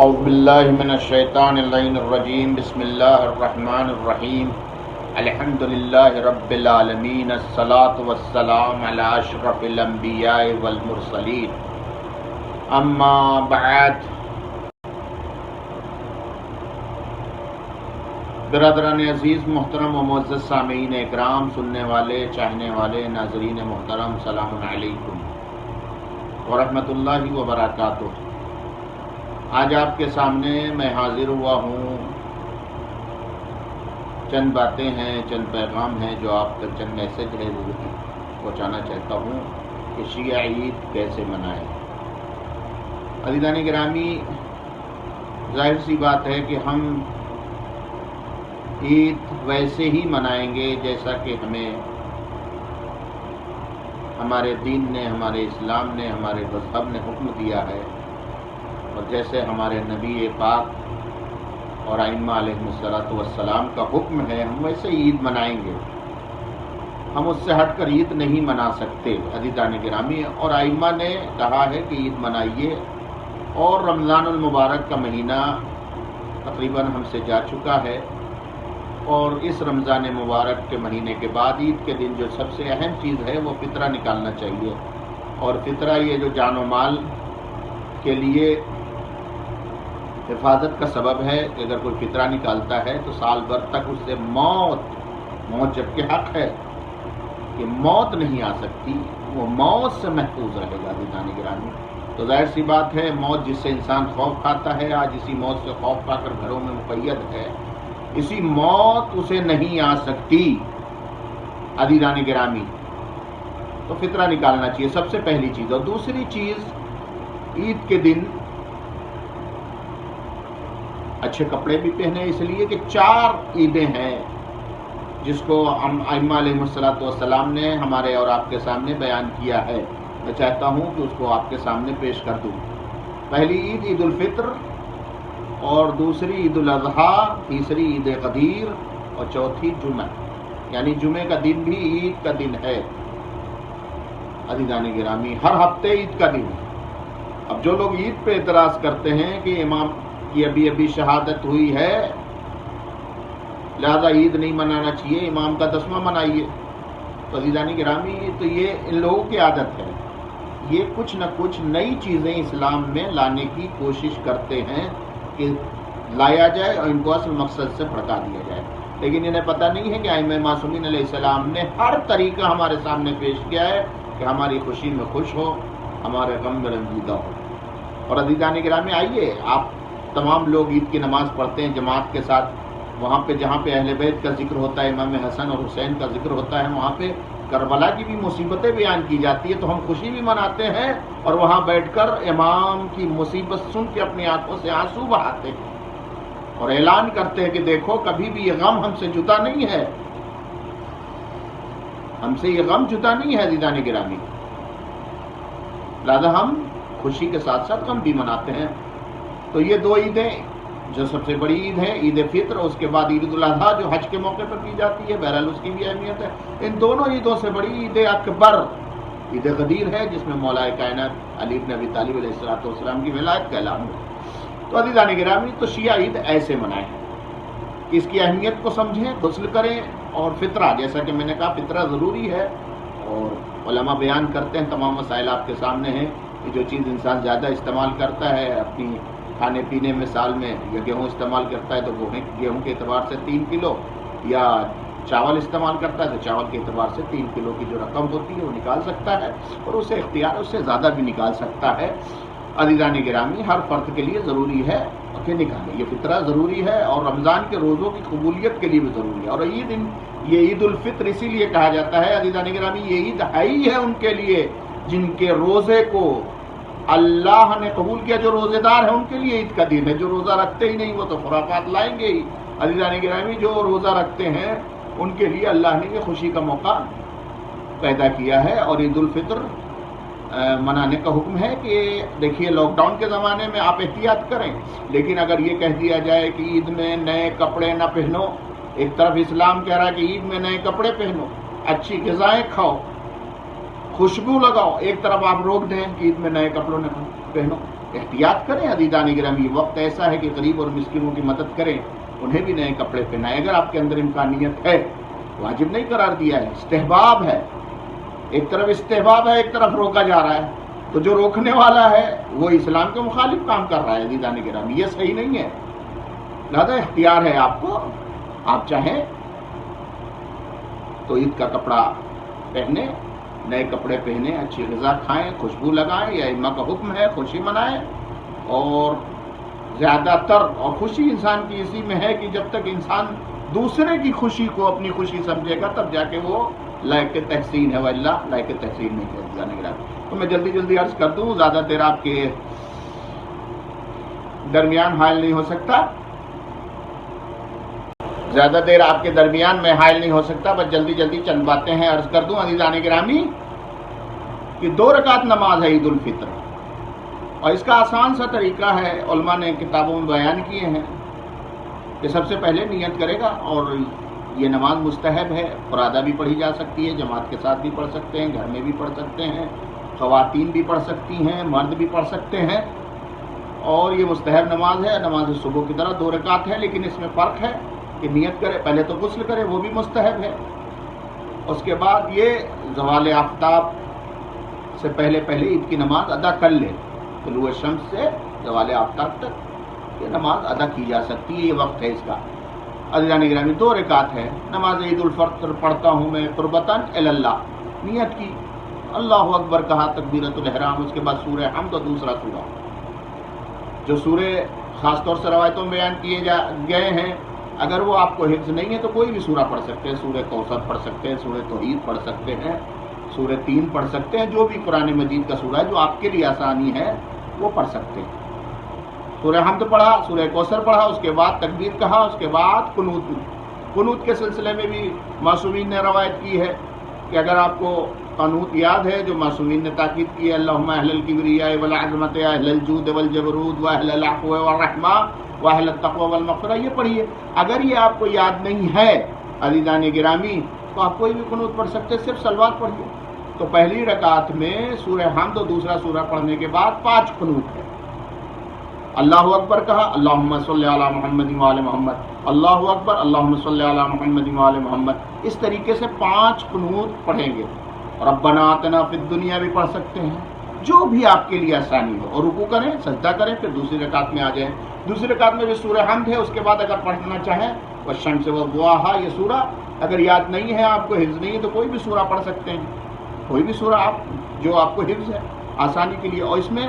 اعوذ باللہ من الشیطان اللعین الرجیم بسم اللہ الرحمن الرحیم الحمدللہ رب العالمین الصلاة والسلام علی اشرف الانبیاء والمرسلین اما بعد۔ برادران عزیز، محترم و معزز سامعین اکرام، سننے والے، چاہنے والے، ناظرین محترم، سلام علیکم ورحمۃ اللہ وبرکاتہ۔ آج آپ کے سامنے میں حاضر ہوا ہوں۔ چند باتیں ہیں، چند پیغام ہیں جو آپ تک، چند میسج ہے وہ پہنچانا چاہتا ہوں کہ شیعہ عید کیسے منائیں۔ عزیزان گرامی، ظاہر سی بات ہے کہ ہم عید ویسے ہی منائیں گے جیسا کہ ہمیں ہمارے دین نے، ہمارے اسلام نے، ہمارے مذہب نے حکم دیا ہے، اور جیسے ہمارے نبی پاک اور ائمہ علیہ السلام کا حکم ہے، ہم ویسے عید منائیں گے۔ ہم اس سے ہٹ کر عید نہیں منا سکتے عزیزان گرامی، اور ائمہ نے کہا ہے کہ عید منائیے۔ اور رمضان المبارک کا مہینہ تقریباً ہم سے جا چکا ہے، اور اس رمضان مبارک کے مہینے کے بعد عید کے دن جو سب سے اہم چیز ہے وہ فطرہ نکالنا چاہیے۔ اور فطرہ یہ جو جان و مال کے لیے حفاظت کا سبب ہے کہ اگر کوئی فطرہ نکالتا ہے تو سال بھر تک اس سے موت جبکہ حق ہے کہ موت نہیں آ سکتی، وہ موت سے محفوظ رہے گا عزیزان گرامی۔ تو ظاہر سی بات ہے، موت جس سے انسان خوف کھاتا ہے، آج اسی موت سے خوف کھا کر گھروں میں مقید ہے، اسی موت اسے نہیں آ سکتی عزیزان گرامی۔ تو فطرہ نکالنا چاہیے سب سے پہلی چیز۔ اور دوسری چیز، عید کے دن اچھے کپڑے بھی پہنے، اس لیے کہ 4 عیدیں ہیں جس کو ہم ائمہ علیہ السلام نے ہمارے اور آپ کے سامنے بیان کیا ہے۔ میں چاہتا ہوں کہ اس کو آپ کے سامنے پیش کر دوں۔ پہلی عید عید الفطر، اور دوسری عید الاضحیٰ، تیسری عید قدیر، اور چوتھی جمعہ، یعنی جمعے کا دن بھی عید کا دن ہے عزیزان گرامی۔ ہر ہفتے عید کا دن ہے۔ اب جو لوگ عید پہ اعتراض کرتے ہیں کہ امام کی ابھی شہادت ہوئی ہے لہذا عید نہیں منانا چاہیے، امام کا 10واں منائیے، تو عزیزان گرامی تو یہ ان لوگوں کی عادت ہے۔ یہ کچھ نہ کچھ نئی چیزیں اسلام میں لانے کی کوشش کرتے ہیں کہ لایا جائے اور ان کو اصل مقصد سے بھڑکا دیا جائے، لیکن انہیں پتہ نہیں ہے کہ ائمہ معصومین علیہ السلام نے ہر طریقہ ہمارے سامنے پیش کیا ہے کہ ہماری خوشی میں خوش ہو، ہمارے غم میں رنجیدہ ہو۔ اور عزیزان گرامی، آئیے، آپ تمام لوگ عید کی نماز پڑھتے ہیں جماعت کے ساتھ، وہاں پہ جہاں پہ اہل بیت کا ذکر ہوتا ہے، امام حسن اور حسین کا ذکر ہوتا ہے، وہاں پہ کربلا کی بھی مصیبتیں بیان کی جاتی ہے، تو ہم خوشی بھی مناتے ہیں اور وہاں بیٹھ کر امام کی مصیبت سن کے اپنی آنکھوں سے آنسو بہاتے ہیں اور اعلان کرتے ہیں کہ دیکھو کبھی بھی یہ غم ہم سے جدا نہیں ہے، ہم سے یہ غم جدا نہیں ہے عزیزان گرامی۔ لہذا ہم خوشی کے ساتھ ساتھ غم بھی مناتے ہیں۔ تو یہ 2 عیدیں جو سب سے بڑی عید ہے، عید فطر، اس کے بعد عید الاضحیٰ جو حج کے موقع پر کی جاتی ہے، بہرحال اس کی بھی اہمیت ہے۔ ان دونوں عیدوں سے بڑی عید اکبر عید قدیر ہے، جس میں مولا کائنات علی بن ابی طالب علیہ السلام کی ولادت کا اعلان ہوا۔ تو عزیزان گرامی، تو شیعہ عید ایسے منائیں، اس کی اہمیت کو سمجھیں، غسل کریں، اور فطرہ، جیسا کہ میں نے کہا فطرہ ضروری ہے، اور علماء بیان کرتے ہیں، تمام مسائل آپ کے سامنے ہیں کہ جو چیز انسان زیادہ استعمال کرتا ہے اپنی کھانے پینے میں، سال میں یا گیہوں استعمال کرتا ہے تو گیہوں کے اعتبار سے 3 کلو، یا چاول استعمال کرتا ہے تو چاول کے اعتبار سے 3 کلو کی جو رقم ہوتی ہے وہ نکال سکتا ہے، اور اسے اختیار اس سے زیادہ بھی نکال سکتا ہے۔ عزیزان گرامی، ہر فرد کے لیے ضروری ہے کہ نکالے، یہ فطرہ ضروری ہے، اور رمضان کے روزوں کی قبولیت کے لیے بھی ضروری ہے۔ اور یہ عید الفطر اسی لیے کہا جاتا ہے عزیزان گرامی، یہ عید ہے ہی ہے ان کے لیے جن کے روزے کو اللہ نے قبول کیا، جو روزے دار ہیں ان کے لیے عید کا دن ہے۔ جو روزہ رکھتے ہی نہیں وہ تو خرافات لائیں گے ہی۔ عزیزان گرامی، جو روزہ رکھتے ہیں ان کے لیے اللہ نے یہ خوشی کا موقع پیدا کیا ہے، اور عید الفطر منانے کا حکم ہے کہ دیکھیے لاک ڈاؤن کے زمانے میں آپ احتیاط کریں، لیکن اگر یہ کہہ دیا جائے کہ عید میں نئے کپڑے نہ پہنو، ایک طرف اسلام کہہ رہا ہے کہ عید میں نئے کپڑے پہنو، اچھی غذائیں کھاؤ، خوشبو لگاؤ، ایک طرف آپ روک دیں کہ عید میں نئے کپڑوں نہ پہنو، احتیاط کریں عزیزان گرامی، وقت ایسا ہے کہ غریب اور مسکینوں کی مدد کریں، انہیں بھی نئے کپڑے پہنائیں اگر آپ کے اندر امکانیت ہے۔ واجب نہیں قرار دیا ہے، استحباب ہے، ایک طرف استحباب ہے، ایک طرف روکا جا رہا ہے، تو جو روکنے والا ہے وہ اسلام کے مخالف کام کر رہا ہے عزیزان گرامی، یہ صحیح نہیں ہے۔ لہذا اختیار ہے آپ کو، آپ چاہیں تو عید کا کپڑا پہنے، نئے کپڑے پہنے، اچھی غذا کھائیں، خوشبو لگائیں، یہ ائمہ کا حکم ہے، خوشی منائیں۔ اور زیادہ تر اور خوشی انسان کی اسی میں ہے کہ جب تک انسان دوسرے کی خوشی کو اپنی خوشی سمجھے گا تب جا کے وہ لائق تحسین ہے، واللہ لائق تحسین نہیں ہے عزیزان گرامی۔ تو میں جلدی عرض کر دوں، زیادہ دیر آپ کے درمیان حائل نہیں ہو سکتا، زیادہ دیر آپ کے درمیان میں حائل نہیں ہو سکتا، بس جلدی چند باتیں ہیں عرض کر دوں عزیزان گرامی کہ 2 رکعت نماز ہے عید الفطر، اور اس کا آسان سا طریقہ ہے، علماء نے کتابوں میں بیان کیے ہیں کہ سب سے پہلے نیت کرے گا، اور یہ نماز مستحب ہے، فرادہ بھی پڑھی جا سکتی ہے، جماعت کے ساتھ بھی پڑھ سکتے ہیں، گھر میں بھی پڑھ سکتے ہیں، خواتین بھی پڑھ سکتی ہیں، مرد بھی پڑھ سکتے ہیں، اور یہ مستحب نماز ہے، نماز صبح کی طرح 2 رکعت ہے، لیکن اس میں فرق ہے کہ نیت کرے، پہلے تو غسل کرے، وہ بھی مستحب ہے، اس کے بعد یہ زوال آفتاب سے پہلے عید کی نماز ادا کر لے، طلوع شمس سے زوال آفتاب تک یہ نماز ادا کی جا سکتی ہے، یہ وقت ہے اس کا عزیزان گرامی۔ 2 رکعت ہے، نماز عید الفطر پڑھتا ہوں میں قربتاً الی اللہ، نیت کی، اللہ اکبر کہا، تکبیرۃ الاحرام، اس کے بعد سورہ حمد اور دوسرا سورہ، جو سورہ خاص طور سے روایتوں میں بیان کیے گئے ہیں، اگر وہ آپ کو حفظ نہیں ہے تو کوئی بھی سورہ پڑھ سکتے ہیں، سورہ کوثر پڑھ سکتے ہیں، سورہ توحید پڑھ سکتے ہیں، سورہ 3 پڑھ سکتے ہیں، جو بھی قرآن مجید کا سورہ ہے جو آپ کے لیے آسانی ہے وہ پڑھ سکتے ہیں۔ سورہ حمد پڑھا، سورہ کوثر پڑھا، اس کے بعد تکبیر کہا، اس کے بعد قنوت کے سلسلے میں بھی معصومین نے روایت کی ہے کہ اگر آپ کو قنوت یاد ہے جو معصومین نے تاکید کی ہے، اللہم اہل الکبریاء والعظمت اہل الجود والجبروت واہل العفو والرحمہ واہل التقوی والمغفرہ، یہ پڑھیے۔ اگر یہ آپ کو یاد نہیں ہے عزیزان گرامی تو آپ کوئی بھی قنوت پڑھ سکتے، صرف صلوات پڑھیے۔ تو پہلی رکعت میں سورہ حمد اور دوسرا سورہ پڑھنے کے بعد 5 قنوت ہے، اللہ اکبر کہا، اللہم صلی علی محمد وآل محمد، اللہ اکبر، اللہم صلی علی محمد وآل محمد، اس طریقے سے 5 قنوت پڑھیں گے۔ ربنا آتنا فی الدنیا بھی پڑھ سکتے ہیں، جو بھی آپ کے لیے آسانی ہو، اور رکوع کریں، سجدہ کریں، پھر دوسری رکعت میں آ جائیں۔ دوسری رکعت میں جو سورہ حمد ہے اس کے بعد اگر پڑھنا چاہیں والشمس وضحاہا، یہ سورہ اگر یاد نہیں ہے، آپ کو حفظ نہیں ہے تو کوئی بھی سورہ پڑھ سکتے ہیں، کوئی بھی سورہ آپ جو آپ کو حفظ ہے آسانی کے لیے۔ اور اس میں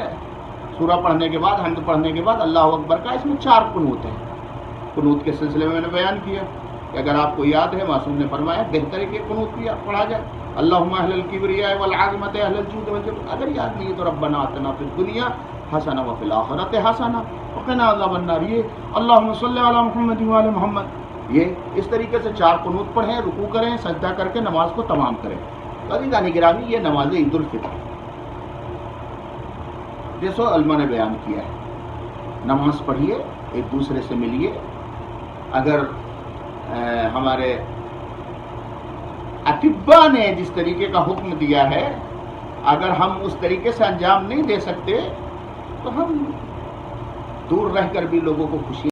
سورہ پڑھنے کے بعد، حمد پڑھنے کے بعد اللہ اکبر کا، اس میں 4 قنوت ہیں۔ قنوت کے سلسلے میں نے بیان کیا کہ اگر آپ کو یاد ہے، معصوم نے فرمایا بہتر ہے کہ قنوت بھی پڑھا جائے، اللہم اہل الکبریاء والعظمت اہل الجود والجبروت۔ اگر یاد نہیں ہے تو ربنا آتنا فی الدنیا حسنہ وفی الآخرۃ حسنہ وقنا عذاب النار، یہ اللہم صلی علی محمد وآل محمد، یہ اس طریقے سے 4 قنوت پڑھیں، رکوع کریں، سجدہ کر کے نماز کو تمام کریں۔ عزیزان گرامی، یہ نماز عید الفطر جیسو علماء نے بیان کیا ہے، نماز پڑھیے، ایک دوسرے سے ملیے۔ اگر ہمارے اطباء نے جس طریقے کا حکم دیا ہے، اگر ہم اس طریقے سے انجام نہیں دے سکتے تو ہم دور رہ کر بھی لوگوں کو خوشی